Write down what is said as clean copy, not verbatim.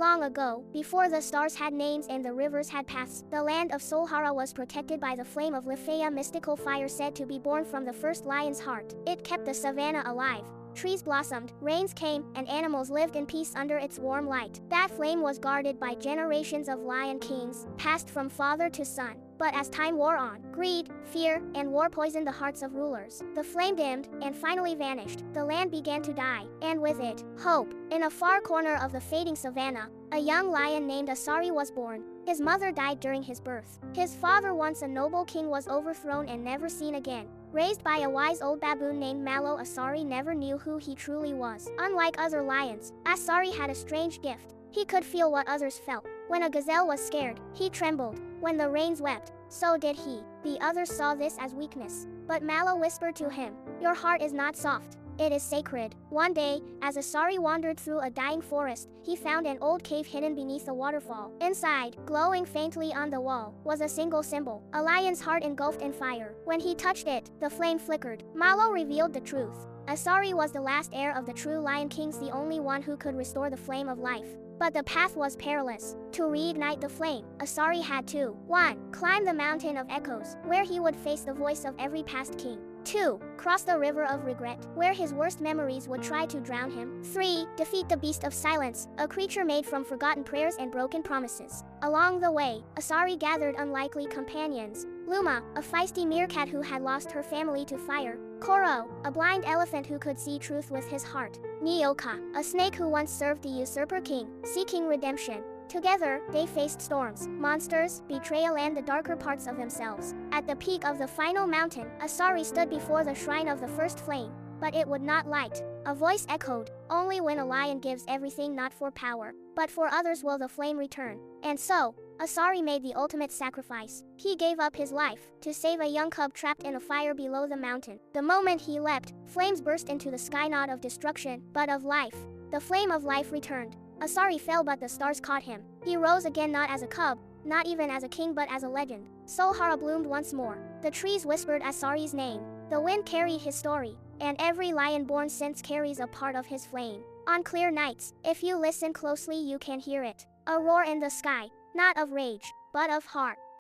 Long ago, before the stars had names and the rivers had paths, the land of Solhara was protected by the flame of Lifea, mystical fire said to be born from the first lion's heart. It kept the savannah alive. Trees blossomed, rains came, and animals lived in peace under its warm light. That flame was guarded by generations of lion kings, passed from father to son. But as time wore on, greed, fear, and war poisoned the hearts of rulers. The flame dimmed, and finally vanished. The land began to die, and with it, hope. In a far corner of the fading savannah, a young lion named Asari was born. His mother died during his birth. His father, once a noble king, was overthrown and never seen again. Raised by a wise old baboon named Mallow, Asari never knew who he truly was. Unlike other lions, Asari had a strange gift. He could feel what others felt. When a gazelle was scared, he trembled. When the rains wept, so did he. The others saw this as weakness. But Mallow whispered to him, "Your heart is not soft. It is sacred." One day, as Asari wandered through a dying forest, he found an old cave hidden beneath a waterfall. Inside, glowing faintly on the wall, was a single symbol, a lion's heart engulfed in fire. When he touched it, the flame flickered. Mallow revealed the truth. Asari was the last heir of the true Lion Kings, the only one who could restore the flame of life. But the path was perilous. To reignite the flame, Asari had to 1. Climb the mountain of echoes, where he would face the voice of every past king. 2. Cross the river of regret, where his worst memories would try to drown him. 3. Defeat the beast of silence, a creature made from forgotten prayers and broken promises. Along the way, Asari gathered unlikely companions. Luma, a feisty meerkat who had lost her family to fire. Koro, a blind elephant who could see truth with his heart. Nyoka, a snake who once served the usurper king, seeking redemption. Together, they faced storms, monsters, betrayal, and the darker parts of themselves. At the peak of the final mountain, Asari stood before the shrine of the first flame, but it would not light. A voice echoed, "Only when a lion gives everything, not for power, but for others, will the flame return." And so, Asari made the ultimate sacrifice. He gave up his life to save a young cub trapped in a fire below the mountain. The moment he leapt, flames burst into the sky, not of destruction, but of life. The flame of life returned. Asari fell, but the stars caught him. He rose again, not as a cub, not even as a king, but as a legend. Solhara bloomed once more. The trees whispered Asari's name. The wind carried his story, and every lion born since carries a part of his flame. On clear nights, if you listen closely, you can hear it. A roar in the sky, not of rage, but of heart.